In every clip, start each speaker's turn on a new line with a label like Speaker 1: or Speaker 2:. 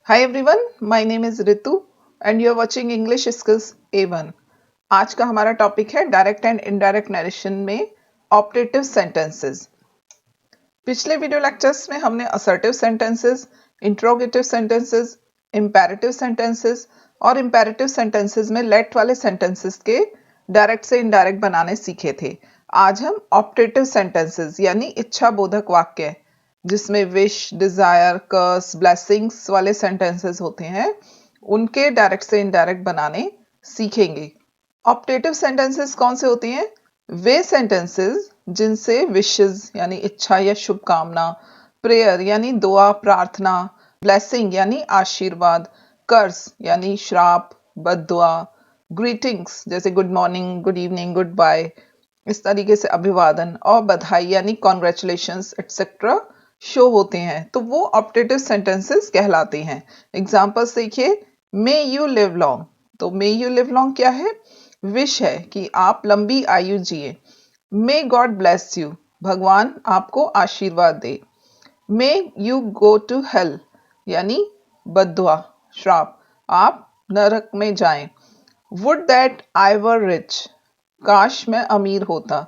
Speaker 1: Hi everyone, my name is Ritu and you are watching English Skills A1। आज का हमारा topic है direct and indirect narration में optative sentences. पिछले video lectures में हमने assertive sentences, interrogative sentences, imperative sentences और imperative sentences में लेट वाले सेंटेंसेस के डायरेक्ट से इनडायरेक्ट बनाने सीखे थे। आज हम ऑप्टेटिव सेंटेंसेस यानी इच्छा बोधक वाक्य जिसमें विश, डिजायर, कर्स, ब्लेसिंग्स वाले सेंटेंसेस होते हैं उनके डायरेक्ट से इनडायरेक्ट बनाने सीखेंगे। ऑप्टेटिव सेंटेंसेस कौन से होते हैं? वे सेंटेंसेस जिनसे विशेस यानी इच्छा या शुभकामना, प्रेयर यानी दुआ प्रार्थना, ब्लेसिंग यानी आशीर्वाद, कर्स यानी श्राप बद्दुआ, ग्रीटिंग्स जैसे good morning, good evening, goodbye, इस तरीके से अभिवादन और बधाई यानी कॉन्ग्रेचुलेशंस एक्सेट्रा शो होते हैं, तो वो ऑप्टेटिव सेंटेंसेस कहलाते हैं। एग्जांपल्स देखिए, मे यू लिव लॉन्ग। तो मे यू लिव लॉन्ग क्या है? विश है कि आप लंबी आयु जिए। मे गॉड ब्लेस यू, भगवान आपको आशीर्वाद दे। May you go to hell यानी बद्दुआ श्राप, आप नरक में जाएं। Would that I were rich, काश मैं अमीर होता।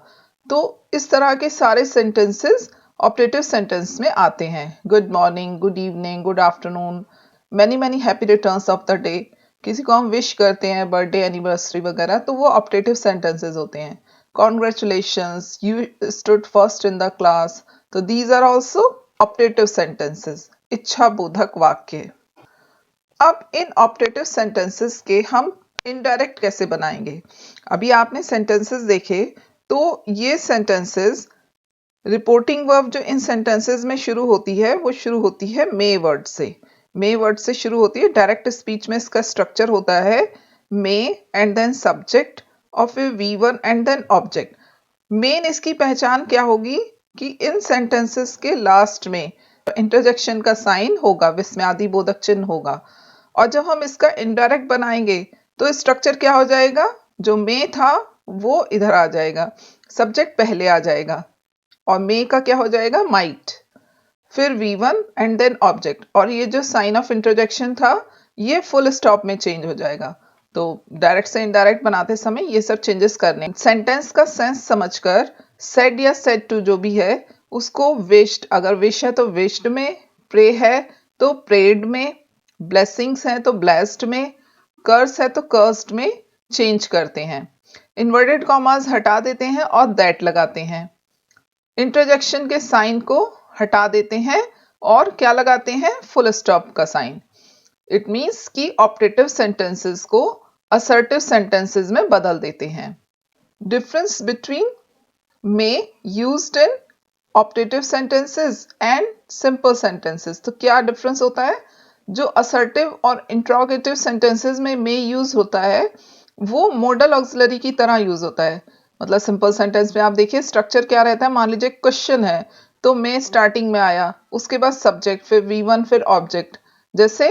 Speaker 1: तो इस तरह के सारे सेंटेंसेस ऑप्टेटिव सेंटेंस में आते हैं। Good morning, good evening, good afternoon, many many happy returns of the day, किसी को हम विश करते हैं बर्थडे एनिवर्सरी वगैरह, तो वो ऑप्टेटिव सेंटेंसेस होते हैं। Congratulations, you stood first in the class, तो these are also optative sentences, इच्छा बोधक वाक्य। अब इन ऑप्टेटिव सेंटेंसेस के हम इनडायरेक्ट कैसे बनाएंगे? अभी आपने सेंटेंसेस देखे, तो ये सेंटेंसेस रिपोर्टिंग वर्ब जो इन सेंटेंसेस में शुरू होती है वो शुरू होती है मे वर्ड से। मे वर्ड से शुरू होती है। डायरेक्ट स्पीच में इसका स्ट्रक्चर होता है मे एंड देन सब्जेक्ट और फिर V1 and then object. Main इसकी पहचान क्या होगी कि इन सेंटेंसेस के लास्ट में इंटरजेक्शन का साइन होगा, विस्मयादि बोधक चिन्ह होगा। और जब हम इसका इनडायरेक्ट बनाएंगे तो स्ट्रक्चर क्या हो जाएगा? जो मे था वो इधर आ जाएगा, सब्जेक्ट पहले आ जाएगा और मे का क्या हो जाएगा? माइट, फिर V1 एंड देन ऑब्जेक्ट, और ये जो साइन ऑफ इंटरजेक्शन था ये फुल स्टॉप में चेंज हो जाएगा। तो डायरेक्ट से इनडायरेक्ट बनाते समय ये सब चेंजेस करने। सेंटेंस का सेंस समझकर सेड या सेड टू जो भी है उसको विश्ड, अगर विश है तो विश्ड में, प्रे है तो प्रेड में, ब्लेसिंग्स है तो ब्लेस्ड में, कर्स है तो कर्स्ड में चेंज करते हैं। इन्वर्टेड कॉमास हटा देते हैं और दैट लगाते हैं। इंटरजेक्शन के साइन को हटा देते हैं और क्या लगाते हैं? फुल स्टॉप का साइन। इट मींस कि ऑप्टेटिव सेंटेंसेस को असर्टिव सेंटेंसेस में बदल देते हैं। Difference between may used in optative sentences and simple sentences. तो क्या डिफरेंस होता है? जो असर्टिव और इंट्रोगेटिव सेंटेंसेस में मे यूज होता है वो मॉडल ऑक्सिलरी की तरह यूज होता है। मतलब सिंपल सेंटेंस में आप देखिए स्ट्रक्चर क्या रहता है। मान लीजिए क्वेश्चन है तो मे स्टार्टिंग में आया, उसके बाद सब्जेक्ट, फिर V1, फिर ऑब्जेक्ट। जैसे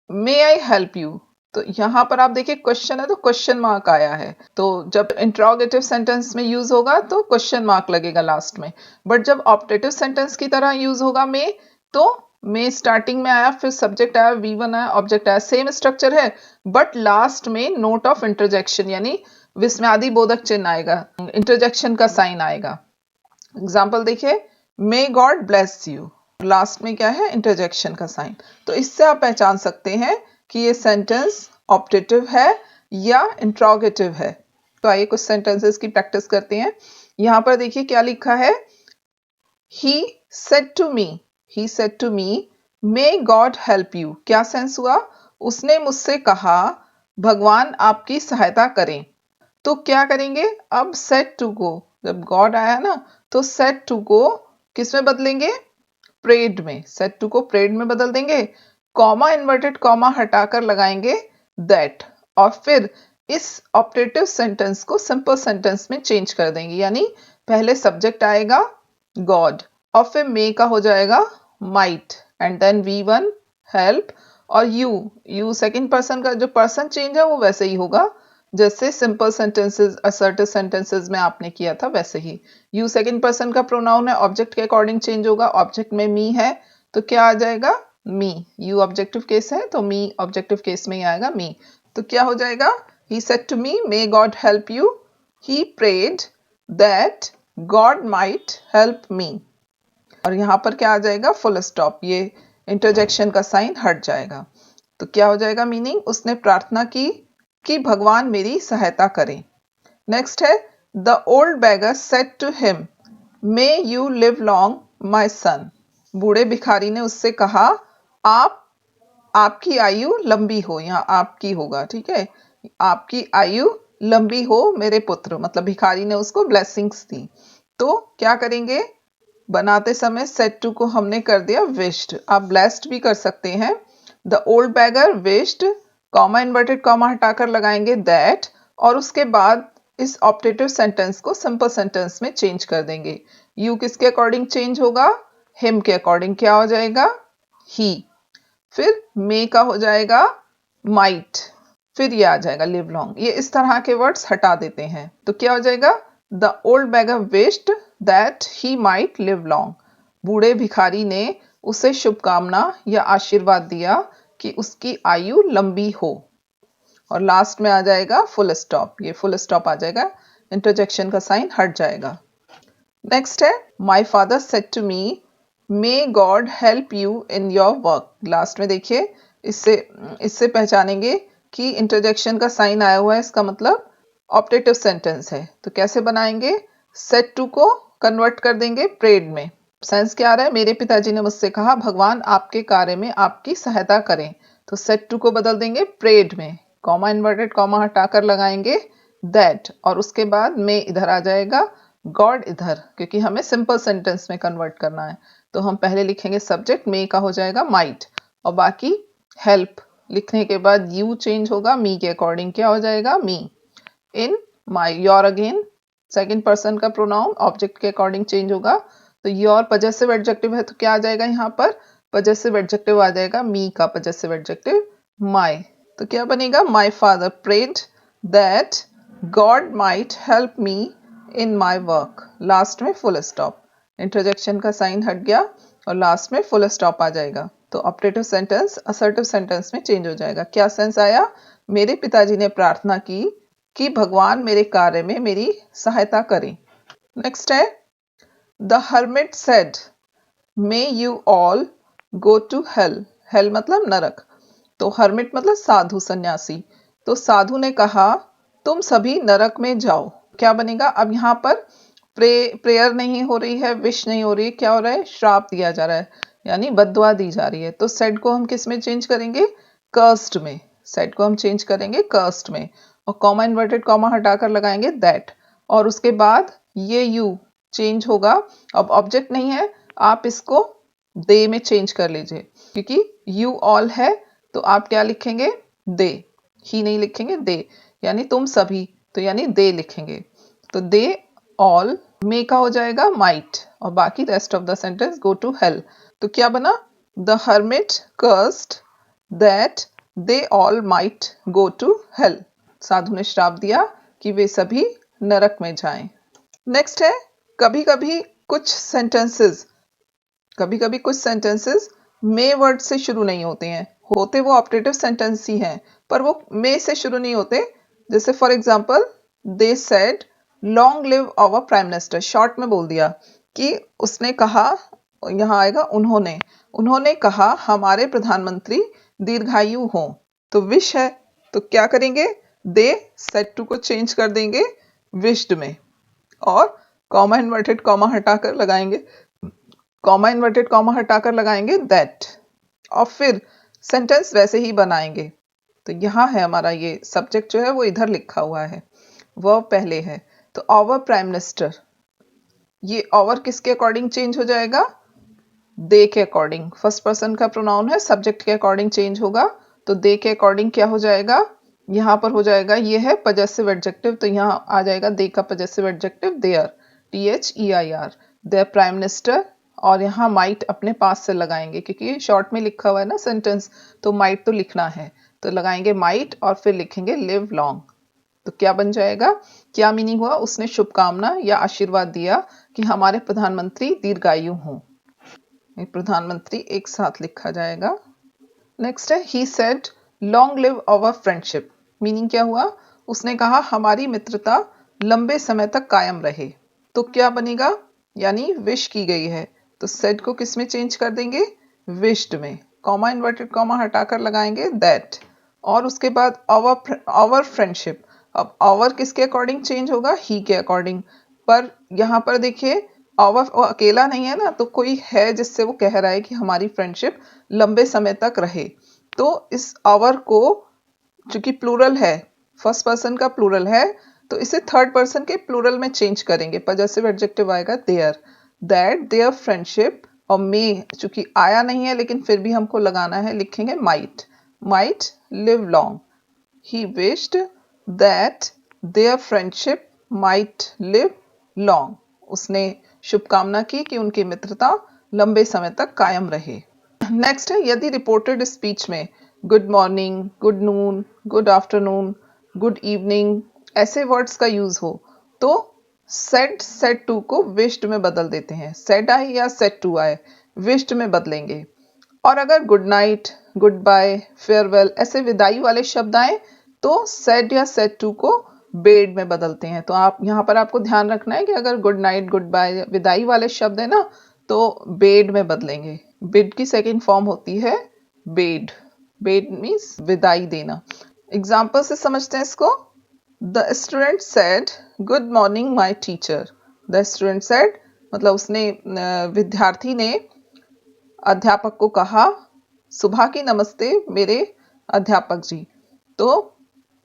Speaker 1: मे आई हेल्प यू, तो यहां पर आप देखिए क्वेश्चन है तो क्वेश्चन मार्क आया है। तो जब इंट्रोगेटिव सेंटेंस में यूज होगा तो क्वेश्चन मार्क लगेगा लास्ट में। बट जब ऑप्टेटिव सेंटेंस की तरह यूज होगा मे, तो मे स्टार्टिंग में आया, फिर सब्जेक्ट आया, V1 आया, ऑब्जेक्ट आया, सेम स्ट्रक्चर है बट लास्ट में नोट ऑफ इंटरजेक्शन यानी विस्मयादि बोधक चिन्ह आएगा, इंटरजेक्शन का साइन आएगा। एग्जाम्पल देखिए, may God bless you, last में क्या है? इंटरजेक्शन का साइन। तो इससे आप पहचान सकते हैं कि ये सेंटेंस ऑप्टेटिव है या इंट्रोगेटिव है। तो आइए कुछ सेंटेंसेस की प्रैक्टिस करते हैं। यहां पर देखिए क्या लिखा है, he said to me, he said to me may God help you. क्या सेंस हुआ? उसने मुझसे कहा भगवान आपकी सहायता करें। तो क्या करेंगे अब? सेड टू को, जब गॉड आया ना तो सेड टू को किस में बदलेंगे? प्रेड में। सेड टू को प्रेड में बदल देंगे। कॉमा, इन्वर्टेड कॉमा हटाकर लगाएंगे दैट, और फिर इस ऑप्टेटिव सेंटेंस को सिंपल सेंटेंस में चेंज कर देंगे। यानी पहले सब्जेक्ट आएगा गॉड और फिर मे का हो जाएगा might and then V1 help और यू सेकंड पर्सन का जो पर्सन चेंज है वो वैसे ही होगा जैसे सिंपल सेंटेंसेस, असर्टिव सेंटेंसेस में आपने किया था वैसे ही। यू सेकंड पर्सन का प्रोनाउन है, ऑब्जेक्ट के अकॉर्डिंग चेंज होगा। ऑब्जेक्ट में मी है तो क्या आ जाएगा? मी, यू ऑब्जेक्टिव केस है तो मी ऑब्जेक्टिव केस में ही आएगा मी। तो क्या हो जाएगा, he said to me may God help you, he prayed that God might help me। और यहाँ पर क्या आ जाएगा, फुल स्टॉप, ये इंटरजेक्शन का साइन हट जाएगा। तो क्या हो जाएगा मीनिंग, उसने प्रार्थना की कि भगवान मेरी सहायता करें। नेक्स्ट है, the old beggar said to him may you live long my son. बूढ़े भिखारी ने उससे कहा आपकी आयु लंबी हो, यहाँ आपकी होगा, ठीक है, आपकी आयु लंबी हो मेरे पुत्र, मतलब भिखारी ने उसको ब्लेसिंग्स दी। तो क्या करेंगे, बनाते समय सेट टू को हमने कर दिया विश्ड, आप ब्लेस्ड भी कर सकते हैं। The old beggar wished, comma inverted comma हटाकर लगाएंगे दैट, और उसके बाद इस ऑप्टेटिव सेंटेंस को सिंपल सेंटेंस में चेंज कर देंगे। यू किसके अकॉर्डिंग चेंज होगा, हिम के अकॉर्डिंग क्या हो जाएगा, ही। फिर मे का हो जाएगा माइट, फिर ये आ जाएगा लिव लॉन्ग। ये इस तरह के वर्ड्स हटा देते हैं। तो क्या हो जाएगा, the old beggar wished that he might live long. बूढ़े भिखारी ने उसे शुभकामना या आशीर्वाद दिया कि उसकी आयु लंबी हो। और लास्ट में आ जाएगा फुल स्टॉप, ये फुल स्टॉप आ जाएगा, इंटरजेक्शन का साइन हट जाएगा। नेक्स्ट है, my father said to me may God help you in your work. Last में देखिए, इससे इससे पहचानेंगे कि इंटरजेक्शन का साइन आया हुआ है, इसका मतलब ऑप्टेटिव सेंटेंस है। तो कैसे बनाएंगे, सेड टू को कन्वर्ट कर देंगे प्रेड में। सेंस क्या आ रहा है, मेरे पिताजी ने मुझसे कहा भगवान आपके कार्य में आपकी सहायता करें। तो सेड टू को बदल देंगे प्रेड में, कॉमा इन्वर्टेड कॉमा हटाकर लगाएंगे दैट, और उसके बाद में इधर आ जाएगा, गॉड इधर, क्योंकि हमें सिंपल सेंटेंस में कन्वर्ट करना है। तो हम पहले लिखेंगे सब्जेक्ट, मे का हो जाएगा माइट, और बाकी हेल्प लिखने के बाद यू चेंज होगा, मी के अकॉर्डिंग क्या हो जाएगा, मी। In my, your again second person का प्रोनाउन ऑब्जेक्ट के अकॉर्डिंग चेंज होगा। तो योर पजेसिव एडजेक्टिव है, तो क्या आ जाएगा यहाँ पर, पजेसिव एडजेक्टिव आ जाएगा, मी का पजेसिव एडजेक्टिव माई। तो क्या बनेगा, my father prayed that God might help me in my work. Last में फुल स्टॉप, इंटरजेक्शन का साइन हट गया और लास्ट में फुल स्टॉप आ जाएगा। तो ऑप्टेटिव सेंटेंस असर्टिव सेंटेंस में चेंज हो जाएगा। क्या सेंस आया, मेरे पिताजी ने प्रार्थना की कि भगवान मेरे कार्य में मेरी सहायता करें। नेक्स्ट है, the hermit said may you all go to hell. Hell मतलब नरक, तो हर्मिट मतलब साधु सन्यासी। तो साधु ने कहा तुम सभी नरक में जाओ। क्या बनेगा, अब यहाँ पर प्रेयर नहीं हो रही है, विश नहीं हो रही है, क्या हो रहा है, श्राप दिया जा रहा है, यानी बद्दुआ दी जा रही है। तो सेड को हम किस में चेंज करेंगे, कर्स्ड में। सेड को हम चेंज करेंगे कर्स्ड में, और कॉमा इन्वर्टेड कॉमा हटाकर लगाएंगे दैट, और उसके बाद ये यू चेंज होगा। अब ऑब्जेक्ट नहीं है, आप इसको दे में चेंज कर लीजिए, क्योंकि यू ऑल है तो आप क्या लिखेंगे, दे, ही नहीं लिखेंगे, दे, यानी तुम सभी, तो यानी दे लिखेंगे। तो दे ऑल, मे का हो जाएगा माइट, और बाकी rest of the sentence go to hell. तो क्या बना, the hermit cursed that they all might go to hell. साधु ने श्राप दिया कि वे सभी नरक में जाएं। नेक्स्ट है, कभी कभी कुछ सेंटेंसेस मे वर्ड से शुरू नहीं होते हैं, होते वो ऑप्टेटिव सेंटेंस ही हैं, पर वो मे से शुरू नहीं होते। जैसे for example, they said long live our prime minister, short में बोल दिया कि उसने कहा, यहाँ आएगा उन्होंने कहा हमारे प्रधानमंत्री दीर्घायु हों। तो विश है, तो क्या करेंगे, दे सेड टू को चेंज कर देंगे विश्ड में, और कॉमा इन्वर्टेड कॉमा हटाकर लगाएंगे दैट, और फिर सेंटेंस वैसे ही बनाएंगे। तो यहाँ है हमारा ये सब्जेक्ट जो है वो इधर लिखा हुआ है, वर्ब पहले है। तो आवर प्राइम मिनिस्टर, ये आवर किसके अकॉर्डिंग चेंज हो जाएगा, दे के अकॉर्डिंग। फर्स्ट पर्सन का प्रोनाउन है, सब्जेक्ट के अकॉर्डिंग चेंज होगा। तो दे के अकॉर्डिंग क्या हो जाएगा, यहाँ पर हो जाएगा, ये है पजेसिव एडजेक्टिव, तो यहाँ आ जाएगा दे का possessive adjective their, THEIR, their prime minister. और यहाँ माइट अपने पास से लगाएंगे, क्योंकि शॉर्ट में लिखा हुआ है ना सेंटेंस, तो माइट तो लिखना है, तो लगाएंगे माइट और फिर लिखेंगे लिव लॉन्ग। तो क्या बन जाएगा, क्या मीनिंग हुआ, उसने शुभकामना या आशीर्वाद दिया कि हमारे प्रधानमंत्री दीर्घायु हों। प्रधानमंत्री एक साथ लिखा जाएगा। नेक्स्ट है he said long live our friendship. Meaning क्या हुआ? उसने कहा हमारी मित्रता लंबे समय तक कायम रहे। तो क्या बनेगा? यानी विश की गई है, तो सेड को किस में चेंज कर देंगे? विश्ड में। कॉमा इन्वर्टेड कॉमा हटाकर लगाएंगे दैट। और उसके बाद आवर फ्रेंडशिप। अब आवर किसके अकॉर्डिंग चेंज होगा? ही के अकॉर्डिंग। पर यहाँ पर देखिए आवर अकेला नहीं है ना, तो कोई है जिससे वो कह रहा है कि हमारी फ्रेंडशिप लंबे समय तक रहे। तो इस आवर को, चूंकि प्लूरल है, फर्स्ट पर्सन का प्लूरल है, तो इसे थर्ड पर्सन के प्लूरल में चेंज करेंगे। पजेसिव एडजेक्टिव आएगा देयर। दैट देयर फ्रेंडशिप, और मे चूंकि आया नहीं है लेकिन फिर भी हमको लगाना है, लिखेंगे might live long. He wished that their friendship might live long. उसने शुभकामना की कि उनकी मित्रता लंबे समय तक कायम रहे। नेक्स्ट है यदि रिपोर्टेड स्पीच में good morning, good noon, good afternoon, good evening ऐसे वर्ड्स का यूज हो तो सेड टू को विश्ड में बदल देते हैं। सेड आए या सेड टू आए, विश्ड में बदलेंगे। और अगर good night, goodbye, farewell ऐसे विदाई वाले शब्द आए तो सेड या सेड टू को बेड में बदलते हैं। तो आप यहाँ पर आपको ध्यान रखना है कि अगर गुड नाइट, गुड बाय विदाई वाले शब्द है ना, तो बेड में बदलेंगे। बेड की सेकेंड फॉर्म होती है बेड। बेड मीन्स विदाई देना। एग्जाम्पल से समझते हैं इसको। The student said good morning my teacher. The student said मतलब उसने, विद्यार्थी ने अध्यापक को कहा सुबह की नमस्ते मेरे अध्यापक जी। तो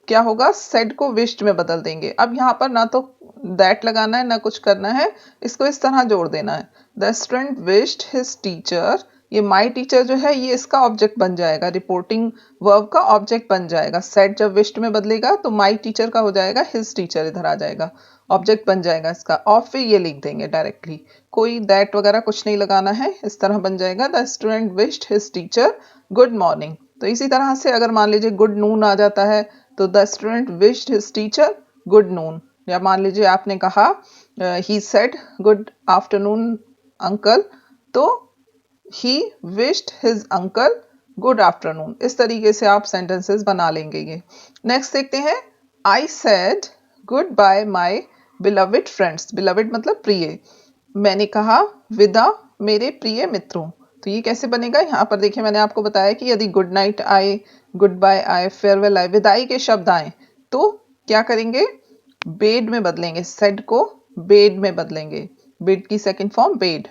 Speaker 1: क्या होगा? सेड को विश्ड में बदल देंगे। अब यहाँ पर ना तो दैट लगाना है ना कुछ करना है, इसको इस तरह जोड़ देना है। The student wished his teacher, ये माई टीचर जो है ये इसका ऑब्जेक्ट बन जाएगा, रिपोर्टिंग वर्ब का ऑब्जेक्ट बन जाएगा। सेड जब विश्ड में बदलेगा तो माई टीचर का हो जाएगा हिज टीचर, इधर आ जाएगा, ऑब्जेक्ट बन जाएगा इसका। और फिर ये लिख देंगे डायरेक्टली, कोई दैट वगैरह कुछ नहीं लगाना है, इस तरह बन जाएगा the student wished his teacher good morning. तो इसी तरह से अगर मान लीजिए गुड नून आ जाता है तो the student wished his teacher good noon. या मान लीजिए आपने कहा he said good afternoon uncle, तो he wished his uncle good afternoon. इस तरीके से आप सेंटेंसेस बना लेंगे ये। नेक्स्ट देखते हैं I said good bye my beloved friends. Beloved मतलब प्रिय। मैंने कहा विदा मेरे प्रिय मित्रों। तो ये कैसे बनेगा? यहाँ पर देखिए मैंने आपको बताया कि यदि गुड नाइट आए, गुड बाय आए, फेयरवेल आए, विदाई के शब्द आए तो क्या करेंगे? बेड में बदलेंगे। सेड को बेड में बदलेंगे। बेड की सेकंड फॉर्म बेड।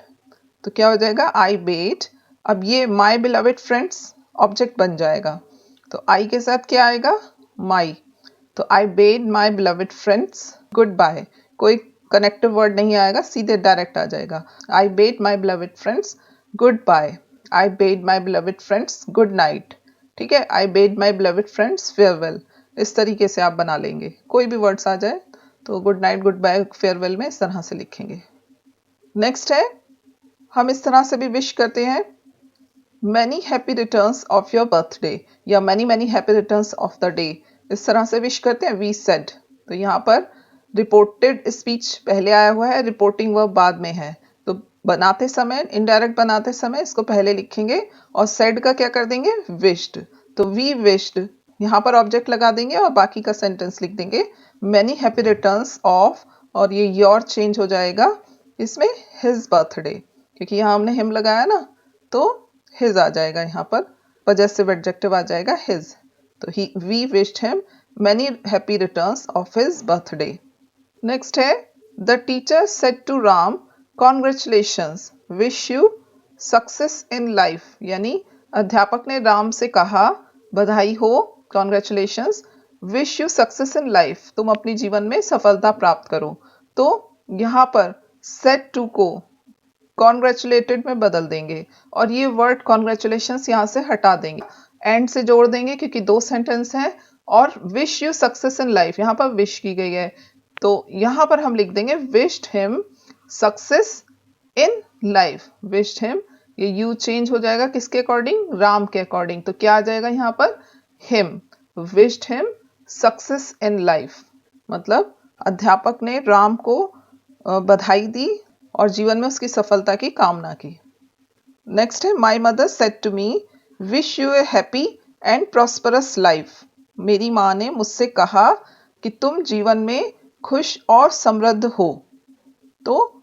Speaker 1: तो क्या हो जाएगा? आई बेड। अब ये माई बिलविड फ्रेंड्स ऑब्जेक्ट बन जाएगा, तो आई के साथ क्या आएगा? माई। तो आई बेड माई बिलविड फ्रेंड्स गुड बाय। कोई कनेक्टिव वर्ड नहीं आएगा, सीधे डायरेक्ट आ जाएगा। आई बेड माई बिलविड फ्रेंड्स गुड बाय। आई बेड माई बिलविड फ्रेंड्स गुड नाइट। ठीक है, आई बेड माई बिलविड फ्रेंड्स फेयरवेल। इस तरीके से आप बना लेंगे। कोई भी वर्ड्स आ जाए तो good night, goodbye, farewell में इस तरह से लिखेंगे। नेक्स्ट है हम इस तरह से भी विश करते हैं many happy returns of your birthday, या many many happy returns of the day. इस तरह से विश करते हैं वी सेड। तो यहाँ पर रिपोर्टेड स्पीच पहले आया हुआ है, रिपोर्टिंग वर्ब बाद में है, तो बनाते समय, इनडायरेक्ट बनाते समय इसको पहले लिखेंगे और सेड का क्या कर देंगे? विश्ड। तो वी विश्ड, यहाँ पर ऑब्जेक्ट लगा देंगे और बाकी का सेंटेंस लिख देंगे मैनी हैप्पी रिटर्न्स ऑफ, और ये योर चेंज हो जाएगा इसमें हिज बर्थडे, क्योंकि यहाँ हमने हिम लगाया ना, तो हिज आ जाएगा, यहाँ पर पजेसिव एडजेक्टिव आ जाएगा हिज। तो he we wished him many happy returns of his birthday. Next है the teacher said to Ram congratulations wish you success in life. यानी अध्यापक ने राम से कहा बधाई हो, congratulations, wish you success in life, तुम अपनी जीवन में सफलता प्राप्त करो। तो यहाँ पर सेड टू को कॉन्ग्रेचुलेटेड में बदल देंगे और ये वर्ड कॉन्ग्रेचुलेशंस यहाँ से हटा देंगे, एंड से जोड़ देंगे क्योंकि दो सेंटेंस हैं, और wish you success in life यहाँ पर विश की गई है, तो यहाँ पर हम लिख देंगे wished him success in life. Wished him, ये यू चेंज हो जाएगा किसके अकॉर्डिंग? राम के अकॉर्डिंग। तो क्या आ जाएगा यहाँ पर? Him. Wished him success in life मतलब अध्यापक ने राम को बधाई दी और जीवन में उसकी सफलता की कामना की। नेक्स्ट है my mother said to me wish you a happy and prosperous life. मेरी माँ ने मुझसे कहा कि तुम जीवन में खुश और समृद्ध हो। तो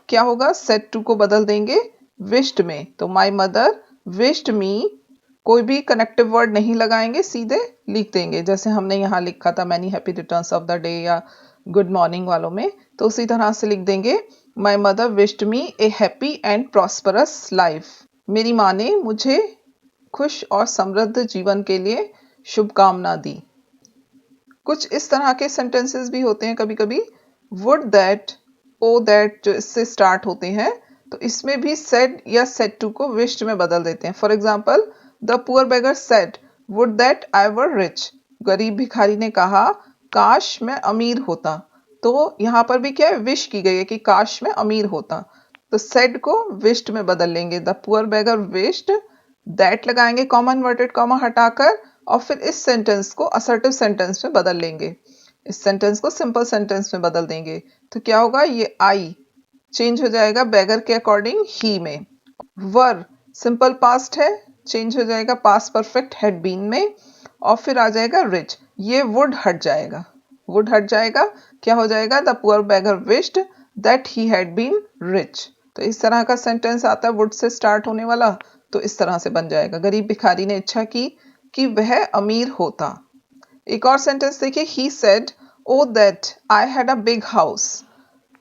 Speaker 1: क्या होगा, सेड टू को बदल देंगे विश्ड में। तो माई मदर विश्ड मी, कोई भी कनेक्टिव वर्ड नहीं लगाएंगे, सीधे लिख देंगे जैसे हमने यहाँ लिखा था many happy returns of the day या गुड मॉर्निंग वालों में। तो उसी तरह से लिख देंगे my mother wished me A happy and prosperous life. मेरी माँ ने मुझे खुश और समृद्ध जीवन के लिए शुभकामना दी। कुछ इस तरह के सेंटेंसेस भी होते हैं कभी कभी, वुड दैट, ओ दैट जो इससे स्टार्ट होते हैं, तो इसमें भी सेड या सेड टू को विश्ड में बदल देते हैं। For example, the poor beggar said would that I were rich. गरीब भिखारी ने कहा काश मैं अमीर होता। तो यहाँ पर भी क्या है, विश की गई है कि काश मैं अमीर होता। तो सेड को विश्ड में बदल लेंगे, the poor beggar wished, that लगाएंगे कॉमा इन्वर्टेड कॉमा हटाकर, और फिर इस सेंटेंस को असर्टिव सेंटेंस में बदल लेंगे, इस सेंटेंस को सिंपल सेंटेंस में बदल देंगे। तो क्या होगा, ये आई चेंज हो जाएगा बेगर के अकॉर्डिंग ही में। वर सिंपल पास्ट है, चेंज हो जाएगा पास्ट परफेक्ट हैड बीन में, और फिर आ जाएगा रिच, ये वुड हट जाएगा, वुड हट जाएगा, क्या हो जाएगा, the poor beggar wished that he had been rich. तो इस तरह का सेंटेंस आता है वुड से स्टार्ट होने वाला, तो इस तरह से बन जाएगा, गरीब भिखारी ने इच्छा की कि वह अमीर होता। एक और सेंटेंस देखिए, he said O that I had a big house.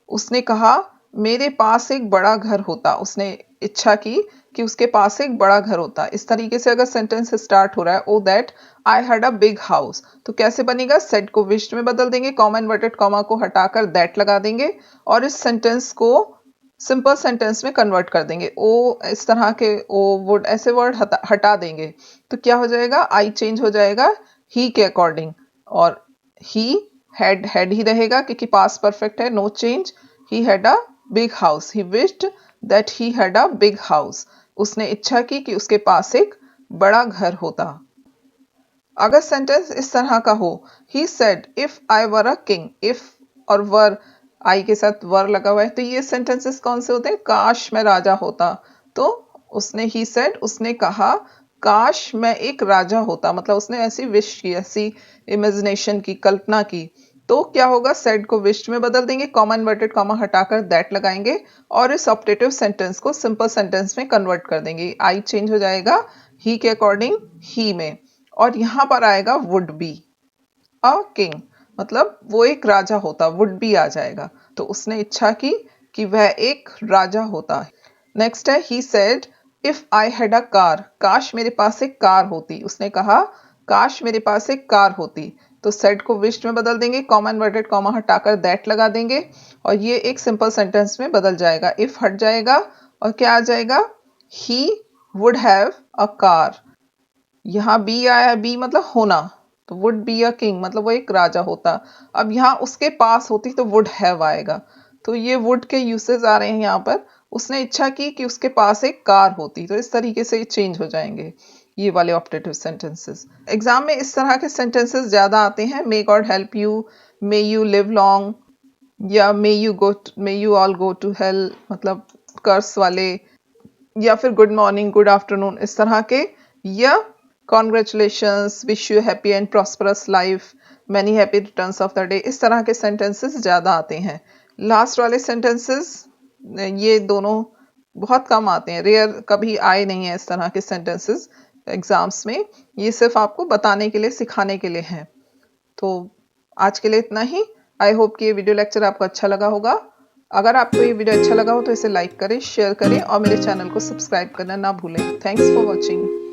Speaker 1: उसने कहा मेरे पास एक बड़ा घर होता, उसने इच्छा की कि उसके पास एक बड़ा घर होता। इस तरीके से अगर सेंटेंस स्टार्ट हो रहा है O that I had a big house, तो कैसे बनेगा, सेड को विश्ड में बदल देंगे, कॉमा इन्वर्टेड कॉमा को हटाकर दैट लगा देंगे, और इस सेंटेंस को सिंपल सेंटेंस में कन्वर्ट कर देंगे। ओ इस तरह के ओ वुड ऐसे वर्ड हटा देंगे, तो क्या हो जाएगा, आई चेंज हो जाएगा ही के अकॉर्डिंग, और ही हैड ही रहेगा क्योंकि पास्ट परफेक्ट है, no change. He had a big house, he wished that he had a big house. उसने इच्छा की कि उसके पास एक बड़ा घर होता। अगर सेंटेंस इस तरह का हो, he said if I were a king, if और वर आई के साथ वर लगा हुआ है, तो ये सेंटेंसेस कौन से होते हैं, काश मैं राजा होता। तो उसने ही सेड, उसने कहा काश मैं एक राजा होता, मतलब उसने ऐसी विश की, ऐसी इमेजिनेशन की, कल्पना की। तो क्या होगा, सेड को विश में बदल देंगे, कॉमा इन्वर्टेड कॉमा हटाकर दैट लगाएंगे, और इस ऑप्टेटिव सेंटेंस को सिंपल सेंटेंस में कन्वर्ट कर देंगे। आई चेंज हो जाएगा ही के अकॉर्डिंग ही में, और यहां पर आएगा वुड बी अ किंग, मतलब वो एक राजा होता, वुड बी आ जाएगा। तो उसने इच्छा की कि वह एक राजा होता। नेक्स्ट है he said if I had a car, काश मेरे पास एक कार होती। उसने कहा काश मेरे पास एक कार होती। तो सेड को विश्ड में बदल देंगे, कॉमा इन्वर्टेड कॉमा हटाकर दैट लगा देंगे, और ये एक सिंपल सेंटेंस में बदल जाएगा, इफ हट जाएगा और क्या आ जाएगा, he would have a car. यहाँ बी आया, बी मतलब होना, तो वुड बी अ किंग मतलब वो एक राजा होता। अब यहाँ उसके पास होती तो वुड हैव आएगा, तो ये वुड के यूसेज आ रहे हैं यहाँ पर। उसने इच्छा की कि उसके पास एक कार होती, तो इस तरीके से ये चेंज हो जाएंगे ये वाले ऑप्टेटिव सेंटेंसेस। एग्जाम में इस तरह के सेंटेंसेस ज्यादा आते हैं, may God help you, may you live long, या may you all go to hell, मतलब कर्स वाले, या फिर गुड मॉर्निंग, गुड आफ्टरनून, इस तरह के, या congratulations, wish you happy and prosperous life, many happy returns of the day, इस तरह के सेंटेंसेस ज़्यादा आते हैं। लास्ट वाले सेंटेंसेस ये दोनों बहुत कम आते हैं, रेयर, कभी आए नहीं है इस तरह के सेंटेंसेस एग्जाम्स में। ये सिर्फ आपको बताने के लिए, सिखाने के लिए हैं। तो आज के लिए इतना ही। आई होप कि ये वीडियो लेक्चर आपको अच्छा लगा होगा। अगर आपको ये वीडियो अच्छा लगा हो तो इसे लाइक करें, शेयर करें और मेरे चैनल को सब्सक्राइब करना ना भूलें। Thanks for watching.